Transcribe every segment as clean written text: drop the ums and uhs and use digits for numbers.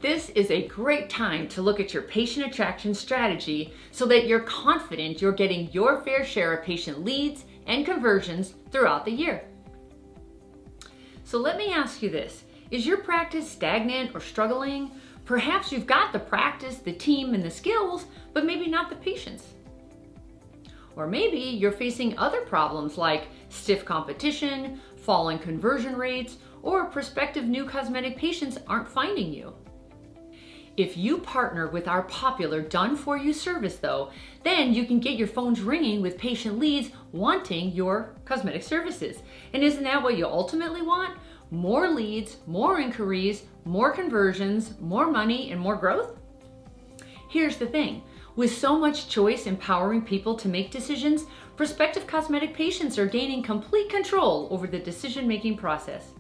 This is a great time to look at your patient attraction strategy so that you're confident you're getting your fair share of patient leads and conversions throughout the year. So let me ask you this. Is your practice stagnant or struggling? Perhaps you've got the practice, the team, and the skills, but maybe not the patience. Or maybe you're facing other problems like stiff competition, falling conversion rates, or prospective new cosmetic patients aren't finding you. If you partner with our popular done-for-you service though, then you can get your phones ringing with patient leads wanting your cosmetic services. And isn't that what you ultimately want? More leads, more inquiries, more conversions, more money, and more growth? Here's the thing. With so much choice empowering people to make decisions, prospective cosmetic patients are gaining complete control over the decision-making process,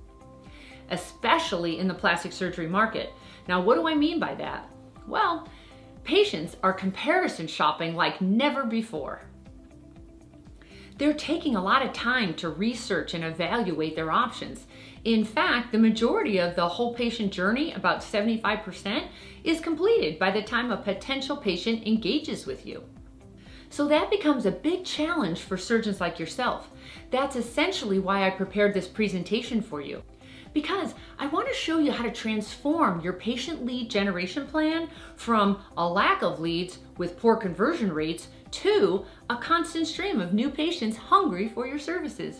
especially in the plastic surgery market. Now, what do I mean by that? Well, patients are comparison shopping like never before. They're taking a lot of time to research and evaluate their options. In fact, the majority of the whole patient journey, about 75%, is completed by the time a potential patient engages with you. So that becomes a big challenge for surgeons like yourself. That's essentially why I prepared this presentation for you, because I want to show you how to transform your patient lead generation plan from a lack of leads with poor conversion rates to a constant stream of new patients hungry for your services.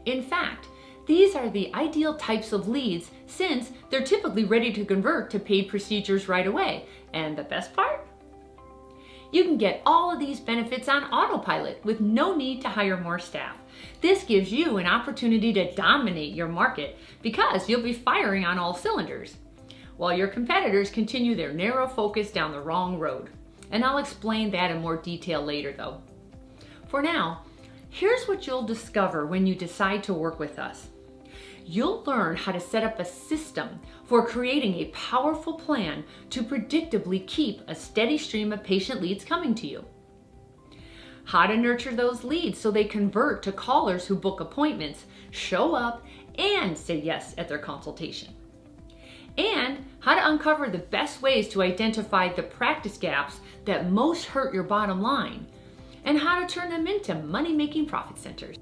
In fact, these are the ideal types of leads since they're typically ready to convert to paid procedures right away. And the best part? You can get all of these benefits on autopilot with no need to hire more staff. This gives you an opportunity to dominate your market because you'll be firing on all cylinders, while your competitors continue their narrow focus down the wrong road. And I'll explain that in more detail later though. For now, here's what you'll discover when you decide to work with us. You'll learn how to set up a system for creating a powerful plan to predictably keep a steady stream of patient leads coming to you. How to nurture those leads so they convert to callers who book appointments, show up, and say yes at their consultation. And how to uncover the best ways to identify the practice gaps that most hurt your bottom line, and how to turn them into money-making profit centers.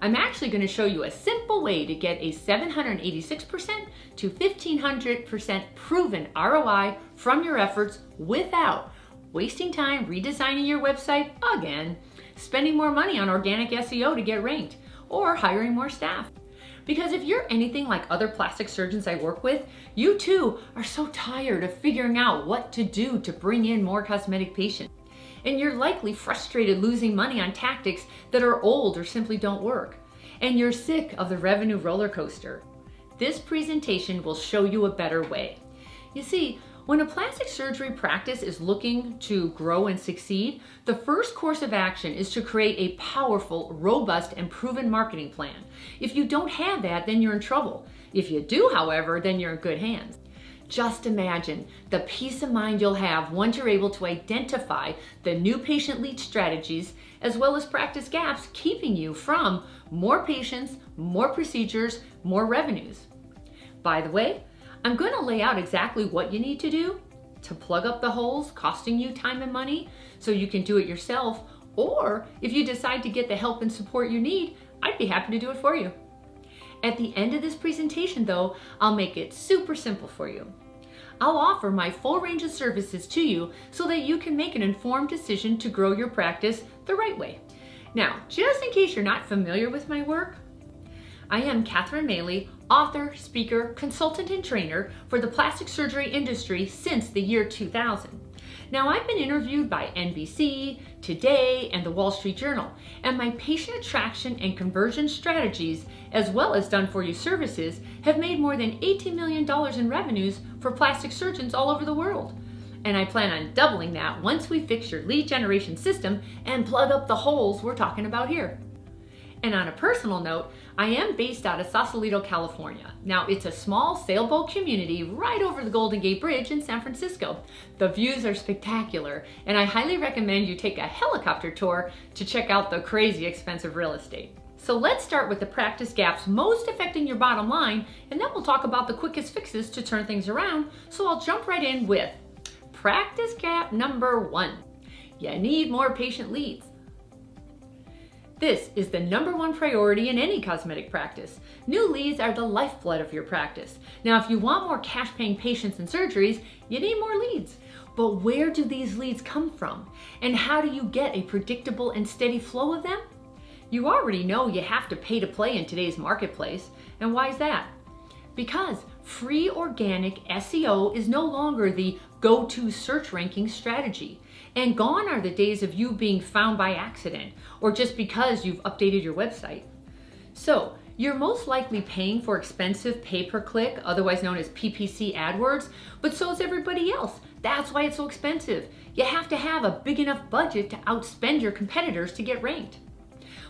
I'm actually going to show you a simple way to get a 786% to 1500% proven ROI from your efforts without wasting time redesigning your website again, spending more money on organic SEO to get ranked, or hiring more staff. Because if you're anything like other plastic surgeons I work with, you too are so tired of figuring out what to do to bring in more cosmetic patients. And you're likely frustrated losing money on tactics that are old or simply don't work. And you're sick of the revenue roller coaster. This presentation will show you a better way. You see, when a plastic surgery practice is looking to grow and succeed, the first course of action is to create a powerful, robust, and proven marketing plan. If you don't have that, then you're in trouble. If you do, however, then you're in good hands. Just imagine the peace of mind you'll have once you're able to identify the new patient lead strategies as well as practice gaps keeping you from more patients, more procedures, more revenues. By the way, I'm going to lay out exactly what you need to do to plug up the holes costing you time and money so you can do it yourself, or if you decide to get the help and support you need, I'd be happy to do it for you. At the end of this presentation though, I'll make it super simple for you. I'll offer my full range of services to you so that you can make an informed decision to grow your practice the right way. Now, just in case you're not familiar with my work, I am Catherine Maley, author, speaker, consultant, and trainer for the plastic surgery industry since the year 2000. Now, I've been interviewed by NBC, Today, and the Wall Street Journal, and my patient attraction and conversion strategies, as well as done-for-you services, have made more than $18 million in revenues for plastic surgeons all over the world. And I plan on doubling that once we fix your lead generation system and plug up the holes we're talking about here. And on a personal note, I am based out of Sausalito, California. Now, it's a small sailboat community right over the Golden Gate Bridge in San Francisco. The views are spectacular, and I highly recommend you take a helicopter tour to check out the crazy expensive real estate. So let's start with the practice gaps most affecting your bottom line, and then we'll talk about the quickest fixes to turn things around. So I'll jump right in with practice gap number 1. You need more patient leads. This is the number 1 priority in any cosmetic practice. New leads are the lifeblood of your practice. Now, if you want more cash-paying patients and surgeries, you need more leads. But where do these leads come from? And how do you get a predictable and steady flow of them? You already know you have to pay to play in today's marketplace. And why is that? Because free organic SEO is no longer the go-to search ranking strategy. And gone are the days of you being found by accident or just because you've updated your website. So you're most likely paying for expensive pay-per-click, otherwise known as PPC AdWords, but so is everybody else. That's why it's so expensive. You have to have a big enough budget to outspend your competitors to get ranked.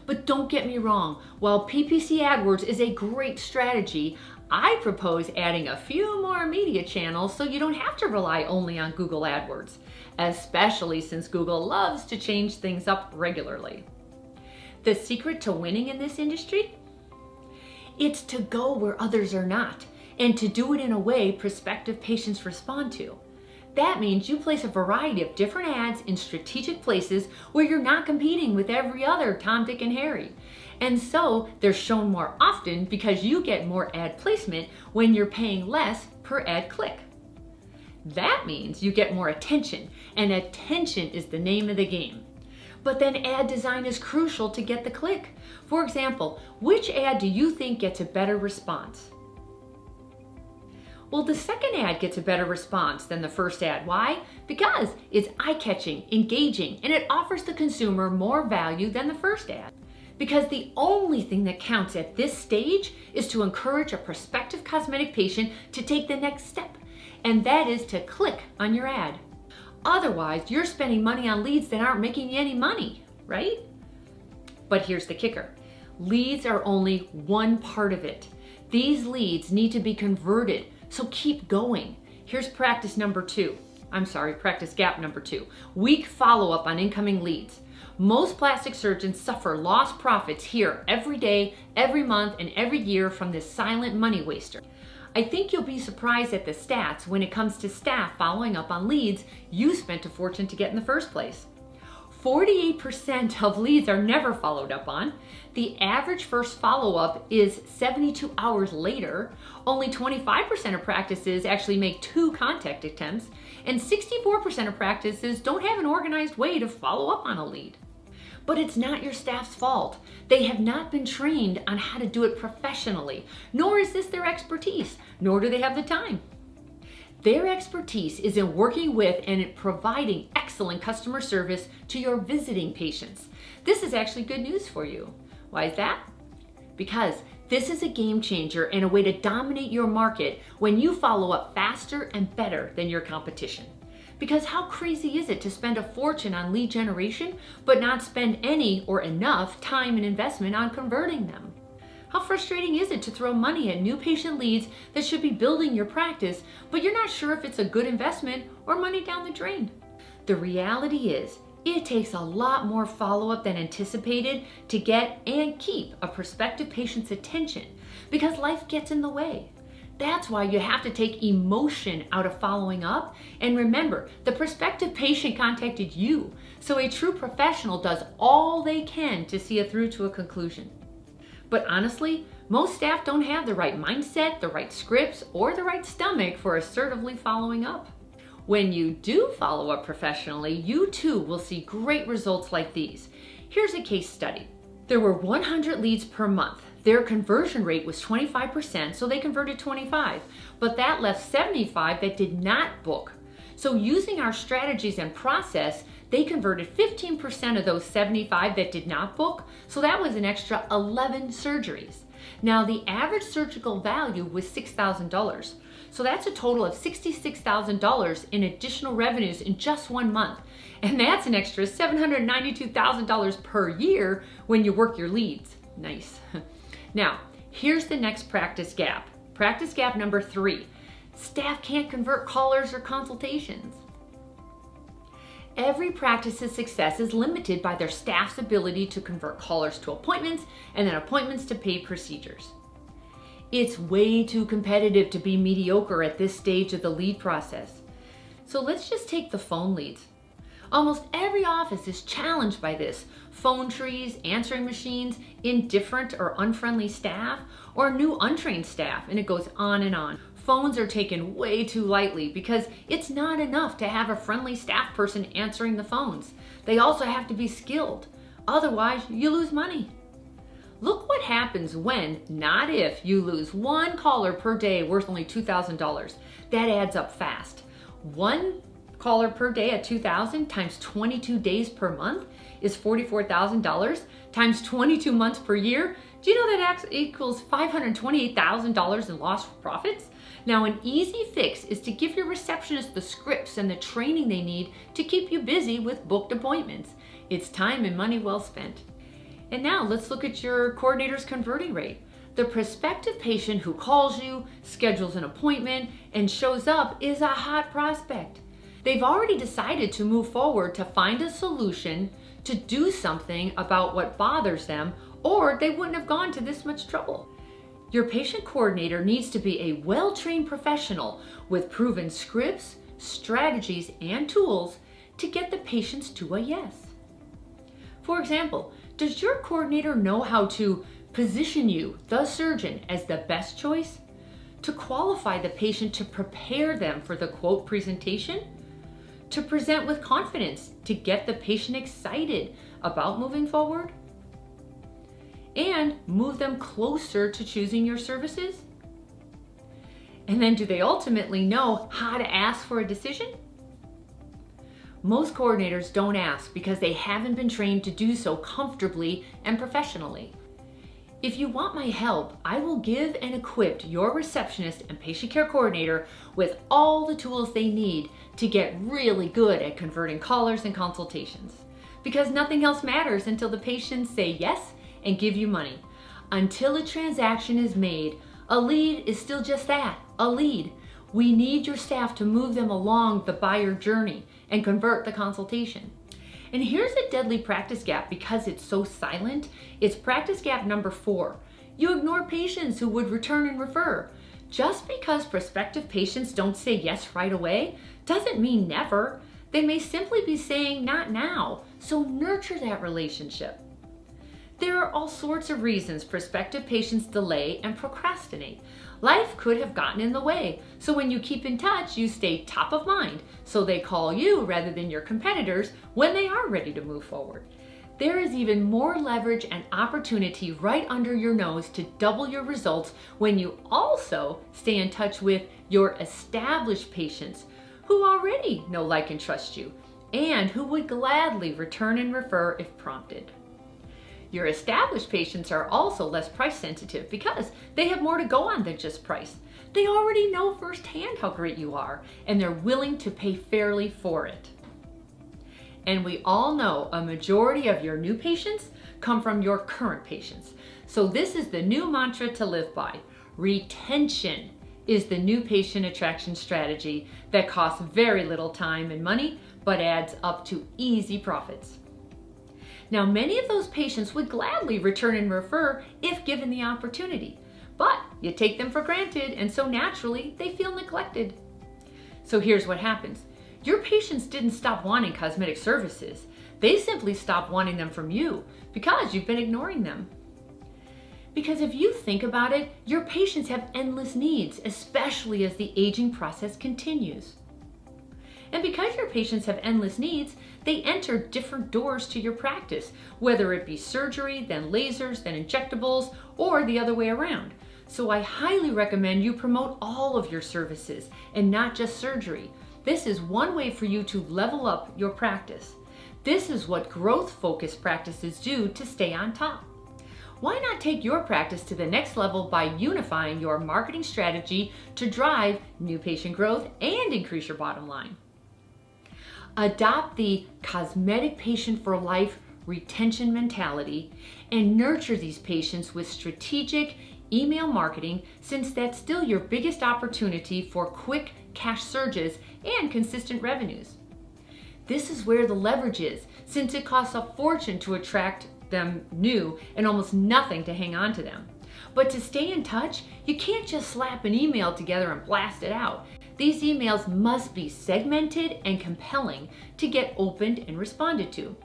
But don't get me wrong, while PPC AdWords is a great strategy, I propose adding a few more media channels so you don't have to rely only on Google AdWords, especially since Google loves to change things up regularly. The secret to winning in this industry? It's to go where others are not, and to do it in a way prospective patients respond to. That means you place a variety of different ads in strategic places where you're not competing with every other Tom, Dick, and Harry. And so they're shown more often because you get more ad placement when you're paying less per ad click. That means you get more attention, and attention is the name of the game. But then ad design is crucial to get the click. For example, which ad do you think gets a better response? Well, the second ad gets a better response than the first ad. Why? Because it's eye-catching, engaging, and it offers the consumer more value than the first ad. Because the only thing that counts at this stage is to encourage a prospective cosmetic patient to take the next step, and that is to click on your ad. Otherwise, you're spending money on leads that aren't making you any money, right? But here's the kicker. Leads are only one part of it. These leads need to be converted, so keep going. Here's practice gap number 2. Weak follow-up on incoming leads. Most plastic surgeons suffer lost profits here every day, every month, and every year from this silent money waster. I think you'll be surprised at the stats when it comes to staff following up on leads you spent a fortune to get in the first place. 48% of leads are never followed up on. The average first follow-up is 72 hours later. Only 25% of practices actually make 2 contact attempts, and 64% of practices don't have an organized way to follow up on a lead. But it's not your staff's fault. They have not been trained on how to do it professionally, nor is this their expertise, nor do they have the time. Their expertise is in working with and providing excellent customer service to your visiting patients. This is actually good news for you. Why is that? Because this is a game changer and a way to dominate your market when you follow up faster and better than your competition. Because how crazy is it to spend a fortune on lead generation, but not spend any or enough time and investment on converting them? How frustrating is it to throw money at new patient leads that should be building your practice, but you're not sure if it's a good investment or money down the drain? The reality is, it takes a lot more follow-up than anticipated to get and keep a prospective patient's attention because life gets in the way. That's why you have to take emotion out of following up. And remember, the prospective patient contacted you, so a true professional does all they can to see it through to a conclusion. But honestly, most staff don't have the right mindset, the right scripts, or the right stomach for assertively following up. When you do follow up professionally, you too will see great results like these. Here's a case study. There were 100 leads per month. Their conversion rate was 25%, so they converted 25, but that left 75 that did not book. So using our strategies and process, they converted 15% of those 75 that did not book, so that was an extra 11 surgeries. Now the average surgical value was $6,000, so that's a total of $66,000 in additional revenues in just 1 month. And that's an extra $792,000 per year when you work your leads. Nice. Now, here's the next practice gap. Practice gap number 3. Staff can't convert callers or consultations. Every practice's success is limited by their staff's ability to convert callers to appointments and then appointments to paid procedures. It's way too competitive to be mediocre at this stage of the lead process. So let's just take the phone leads. Almost every office is challenged by this. Phone trees, answering machines, indifferent or unfriendly staff, or new untrained staff, and it goes on and on. Phones are taken way too lightly because it's not enough to have a friendly staff person answering the phones. They also have to be skilled. Otherwise, you lose money. Look what happens when, not if, you lose one caller per day worth only $2,000. That adds up fast. One caller per day at $2,000 times 22 days per month is $44,000 times 22 months per year. Do you know that equals $528,000 in lost profits? Now, an easy fix is to give your receptionist the scripts and the training they need to keep you busy with booked appointments. It's time and money well spent. And now let's look at your coordinator's converting rate. The prospective patient who calls you, schedules an appointment, and shows up is a hot prospect. They've already decided to move forward to find a solution to do something about what bothers them, or they wouldn't have gone to this much trouble. Your patient coordinator needs to be a well-trained professional with proven scripts, strategies, and tools to get the patients to a yes. For example, does your coordinator know how to position you, the surgeon, as the best choice? To qualify the patient to prepare them for the quote presentation? To present with confidence to get the patient excited about moving forward? And move them closer to choosing your services? And then do they ultimately know how to ask for a decision? Most coordinators don't ask because they haven't been trained to do so comfortably and professionally. If you want my help, I will give and equip your receptionist and patient care coordinator with all the tools they need to get really good at converting callers and consultations. Because nothing else matters until the patients say yes and give you money. Until a transaction is made, a lead is still just that, a lead. We need your staff to move them along the buyer journey and convert the consultation. And here's a deadly practice gap because it's so silent. It's practice gap number 4. You ignore patients who would return and refer. Just because prospective patients don't say yes right away doesn't mean never. They may simply be saying not now, so nurture that relationship. There are all sorts of reasons prospective patients delay and procrastinate. Life could have gotten in the way, so when you keep in touch, you stay top of mind, so they call you rather than your competitors when they are ready to move forward. There is even more leverage and opportunity right under your nose to double your results when you also stay in touch with your established patients who already know, like, and trust you, and who would gladly return and refer if prompted. Your established patients are also less price sensitive because they have more to go on than just price. They already know firsthand how great you are, and they're willing to pay fairly for it. And we all know a majority of your new patients come from your current patients. So this is the new mantra to live by. Retention is the new patient attraction strategy that costs very little time and money, but adds up to easy profits. Now, many of those patients would gladly return and refer if given the opportunity, but you take them for granted, and so naturally they feel neglected. So here's what happens. Your patients didn't stop wanting cosmetic services. They simply stopped wanting them from you because you've been ignoring them. Because if you think about it, your patients have endless needs, especially as the aging process continues. And because your patients have endless needs, they enter different doors to your practice, whether it be surgery, then lasers, then injectables, or the other way around. So I highly recommend you promote all of your services and not just surgery. This is one way for you to level up your practice. This is what growth-focused practices do to stay on top. Why not take your practice to the next level by unifying your marketing strategy to drive new patient growth and increase your bottom line? Adopt the cosmetic patient for life retention mentality and nurture these patients with strategic email marketing, since that's still your biggest opportunity for quick cash surges and consistent revenues. This is where the leverage is, since it costs a fortune to attract them new and almost nothing to hang on to them. But to stay in touch, you can't just slap an email together and blast it out. These emails must be segmented and compelling to get opened and responded to.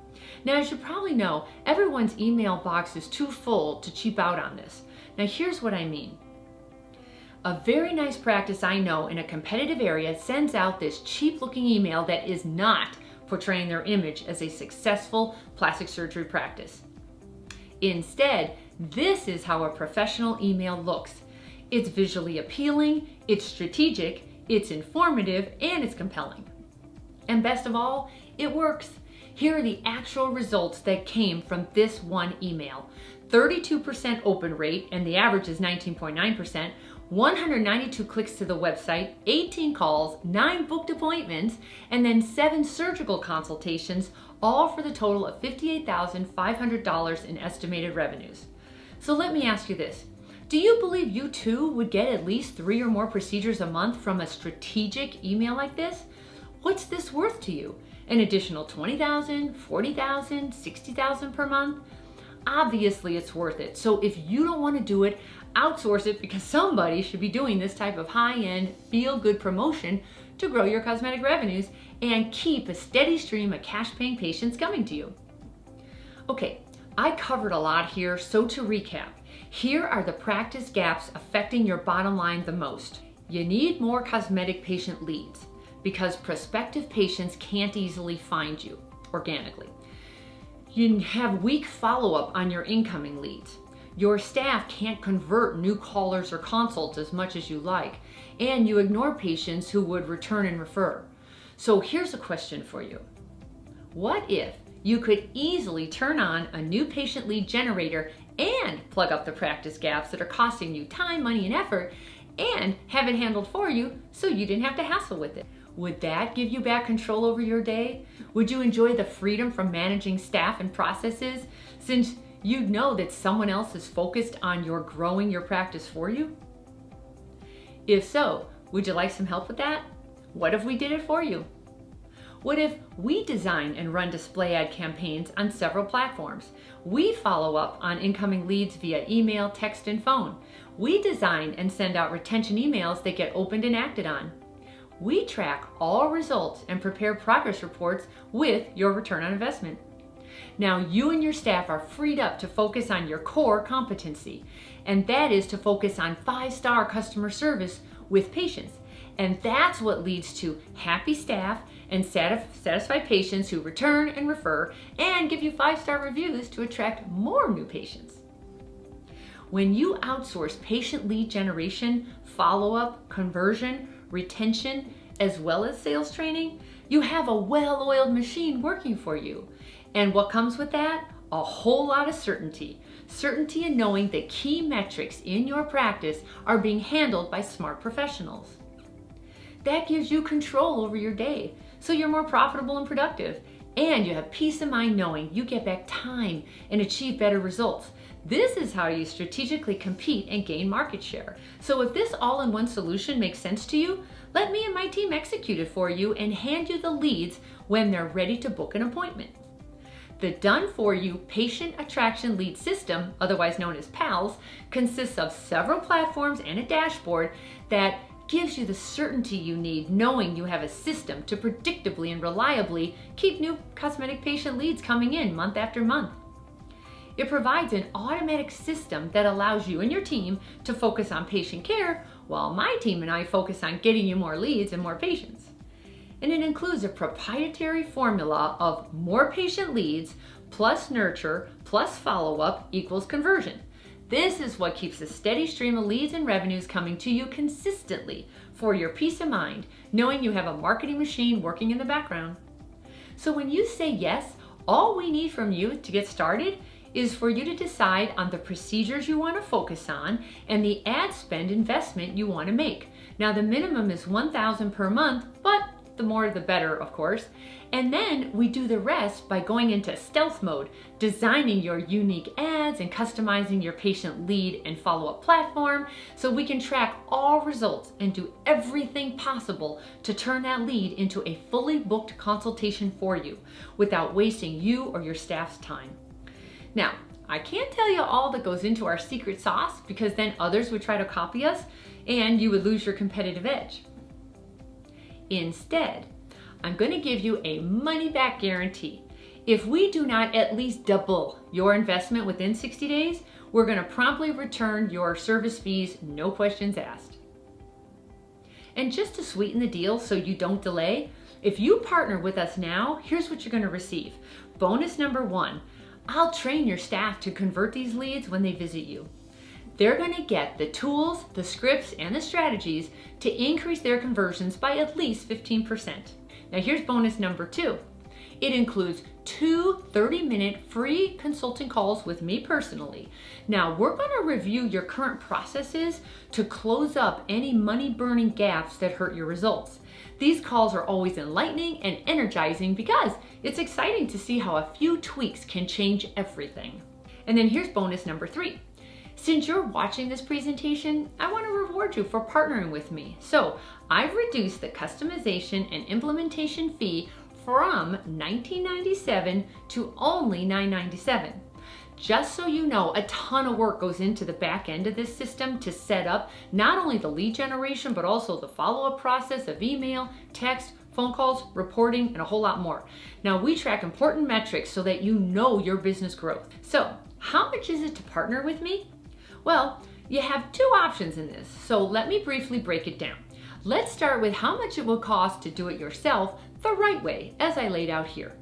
Now, as you probably know, everyone's email box is too full to cheap out on this. Now, here's what I mean. A very nice practice I know in a competitive area sends out this cheap-looking email that is not portraying their image as a successful plastic surgery practice. Instead, this is how a professional email looks. It's visually appealing, it's strategic, it's informative, and it's compelling. And best of all, it works. Here are the actual results that came from this one email. 32% open rate, and the average is 19.9%, 192 clicks to the website, 18 calls, 9 booked appointments, and then 7 surgical consultations, all for the total of $58,500 in estimated revenues. So let me ask you this. Do you believe you too would get at least 3 or more procedures a month from a strategic email like this? What's this worth to you? An additional $20,000, $40,000, $60,000 per month? Obviously it's worth it. So if you don't want to do it, outsource it, because somebody should be doing this type of high-end, feel-good promotion to grow your cosmetic revenues and keep a steady stream of cash-paying patients coming to you. Okay, I covered a lot here, so to recap, here are the practice gaps affecting your bottom line the most. You need more cosmetic patient leads because prospective patients can't easily find you organically. You have weak follow-up on your incoming leads. Your staff can't convert new callers or consults as much as you like, and you ignore patients who would return and refer. So here's a question for you. What if you could easily turn on a new patient lead generator and plug up the practice gaps that are costing you time, money, and effort, and have it handled for you so you didn't have to hassle with it? Would that give you back control over your day? Would you enjoy the freedom from managing staff and processes, since you know that someone else is focused on your growing your practice for you? If so, would you like some help with that? What if we did it for you? What if we design and run display ad campaigns on several platforms? We follow up on incoming leads via email, text, and phone. We design and send out retention emails that get opened and acted on. We track all results and prepare progress reports with your return on investment. Now you and your staff are freed up to focus on your core competency, and that is to focus on 5-star customer service with patients. And that's what leads to happy staff and satisfied patients who return and refer and give you 5-star reviews to attract more new patients. When you outsource patient lead generation, follow-up, conversion, retention, as well as sales training, you have a well-oiled machine working for you. And what comes with that? A whole lot of certainty. Certainty in knowing that key metrics in your practice are being handled by smart professionals. That gives you control over your day, so you're more profitable and productive. And you have peace of mind knowing you get back time and achieve better results. This is how you strategically compete and gain market share. So if this all-in-one solution makes sense to you, let me and my team execute it for you and hand you the leads when they're ready to book an appointment. The done-for-you Patient Attraction Lead System, otherwise known as PALS, consists of several platforms and a dashboard that gives you the certainty you need, knowing you have a system to predictably and reliably keep new cosmetic patient leads coming in month after month. It provides an automatic system that allows you and your team to focus on patient care, while my team and I focus on getting you more leads and more patients. And it includes a proprietary formula of more patient leads plus nurture plus follow-up equals conversion. This is what keeps a steady stream of leads and revenues coming to you consistently for your peace of mind, knowing you have a marketing machine working in the background. So when you say yes, all we need from you to get started is for you to decide on the procedures you want to focus on and the ad spend investment you want to make. Now the minimum is $1,000 per month, but the more the better, of course. And then we do the rest by going into stealth mode, designing your unique ads and customizing your patient lead and follow-up platform so we can track all results and do everything possible to turn that lead into a fully booked consultation for you without wasting you or your staff's time. Now, I can't tell you all that goes into our secret sauce because then others would try to copy us and you would lose your competitive edge. Instead, I'm going to give you a money-back guarantee. If we do not at least double your investment within 60 days, we're going to promptly return your service fees, no questions asked. And just to sweeten the deal so you don't delay, if you partner with us now, here's what you're going to receive. Bonus number 1, I'll train your staff to convert these leads when they visit you. They're going to get the tools, the scripts, and the strategies to increase their conversions by at least 15%. Now here's bonus number 2. It includes 2 30-minute free consulting calls with me personally. Now we're going to review your current processes to close up any money-burning gaps that hurt your results. These calls are always enlightening and energizing because it's exciting to see how a few tweaks can change everything. And then here's bonus number 3. Since you're watching this presentation, I want to reward you for partnering with me. So I've reduced the customization and implementation fee from $19.97 to only $9.97. Just so you know, a ton of work goes into the back end of this system to set up not only the lead generation, but also the follow-up process of email, text, phone calls, reporting, and a whole lot more. Now we track important metrics so that you know your business growth. So how much is it to partner with me? Well, you have 2 options in this, so let me briefly break it down. Let's start with how much it will cost to do it yourself the right way, as I laid out here.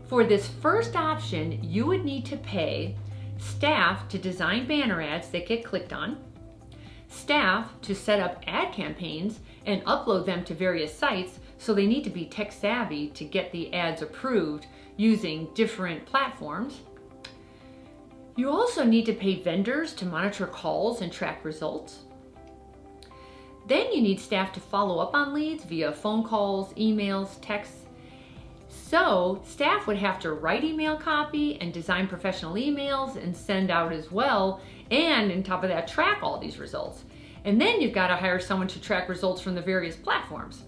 For this first option, you would need to pay staff to design banner ads that get clicked on, staff to set up ad campaigns and upload them to various sites, so they need to be tech savvy to get the ads approved using different platforms. You also need to pay vendors to monitor calls and track results. Then you need staff to follow up on leads via phone calls, emails, texts. So staff would have to write email copy and design professional emails and send out as well, and on top of that, track all these results. And then you've got to hire someone to track results from the various platforms.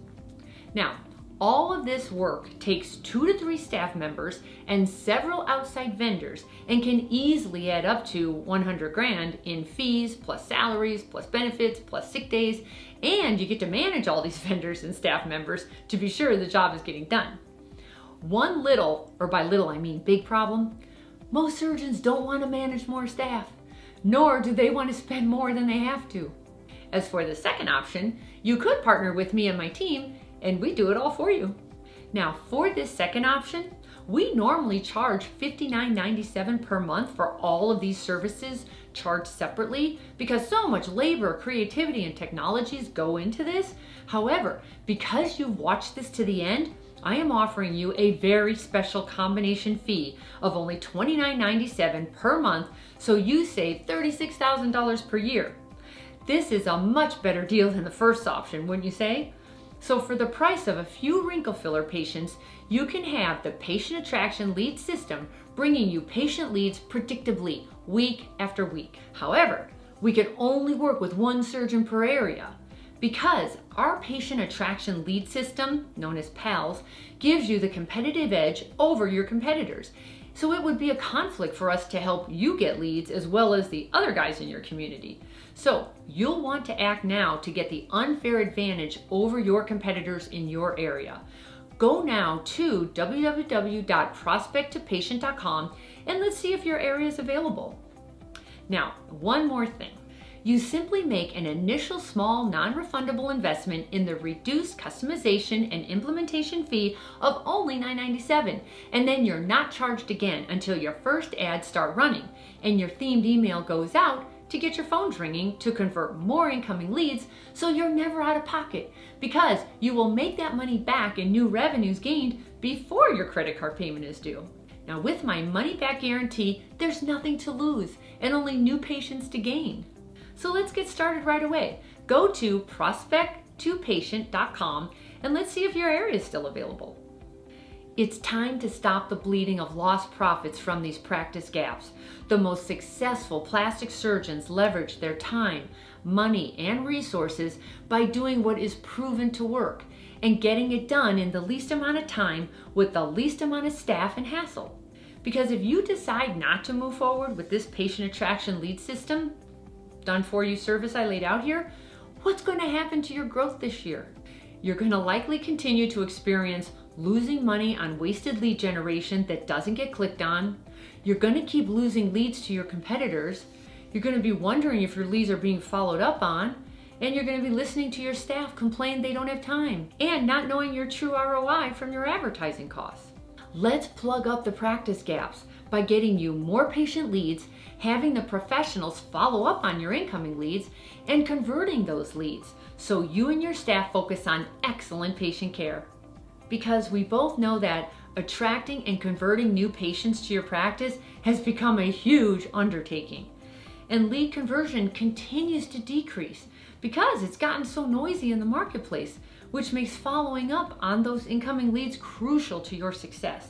Now, all of this work takes 2 to 3 staff members and several outside vendors and can easily add up to 100 grand in fees, plus salaries, plus benefits, plus sick days, and you get to manage all these vendors and staff members to be sure the job is getting done. One little, or by little I mean big problem, most surgeons don't want to manage more staff, nor do they want to spend more than they have to. As for the second option, you could partner with me and my team and we do it all for you. Now for this second option, we normally charge $59.97 per month for all of these services charged separately because so much labor, creativity, and technologies go into this. However, because you've watched this to the end, I am offering you a very special combination fee of only $29.97 per month, so you save $36,000 per year. This is a much better deal than the first option, wouldn't you say? So for the price of a few wrinkle filler patients, you can have the patient attraction lead system bringing you patient leads predictably week after week. However, we can only work with 1 surgeon per area because our patient attraction lead system, known as PALS, gives you the competitive edge over your competitors. So it would be a conflict for us to help you get leads as well as the other guys in your community. So you'll want to act now to get the unfair advantage over your competitors in your area. Go now to www.prospecttopatient.com and let's see if your area is available. Now, one more thing. You simply make an initial small non-refundable investment in the reduced customization and implementation fee of only $9.97, and then you're not charged again until your first ads start running and your themed email goes out to get your phones ringing to convert more incoming leads, so you're never out of pocket because you will make that money back in new revenues gained before your credit card payment is due. Now with my money back guarantee, there's nothing to lose and only new patients to gain. So let's get started right away. Go to prospect2patient.com and let's see if your area is still available. It's time to stop the bleeding of lost profits from these practice gaps. The most successful plastic surgeons leverage their time, money, and resources by doing what is proven to work and getting it done in the least amount of time with the least amount of staff and hassle. Because if you decide not to move forward with this patient attraction lead system, done for you service I laid out here, what's going to happen to your growth this year? You're going to likely continue to experience losing money on wasted lead generation that doesn't get clicked on. You're going to keep losing leads to your competitors. You're going to be wondering if your leads are being followed up on. And you're going to be listening to your staff complain they don't have time and not knowing your true ROI from your advertising costs. Let's plug up the practice gaps by getting you more patient leads, having the professionals follow up on your incoming leads, and converting those leads so you and your staff focus on excellent patient care. Because we both know that attracting and converting new patients to your practice has become a huge undertaking. And lead conversion continues to decrease because it's gotten so noisy in the marketplace, which makes following up on those incoming leads crucial to your success.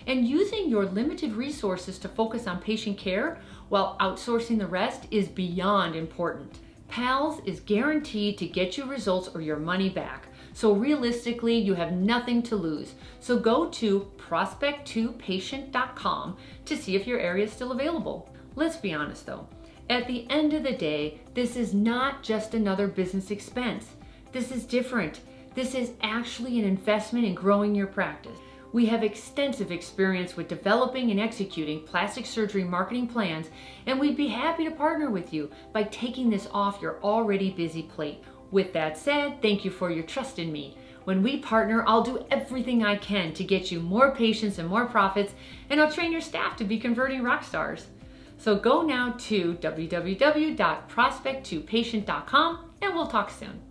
And using your limited resources to focus on patient care while outsourcing the rest is beyond important. PALS is guaranteed to get you results or your money back. So realistically, you have nothing to lose. So go to prospect2patient.com to see if your area is still available. Let's be honest though, at the end of the day, this is not just another business expense. This is different. This is actually an investment in growing your practice. We have extensive experience with developing and executing plastic surgery marketing plans, and we'd be happy to partner with you by taking this off your already busy plate. With that said, thank you for your trust in me. When we partner, I'll do everything I can to get you more patients and more profits, and I'll train your staff to be converting rock stars. So go now to www.prospect2patient.com and we'll talk soon.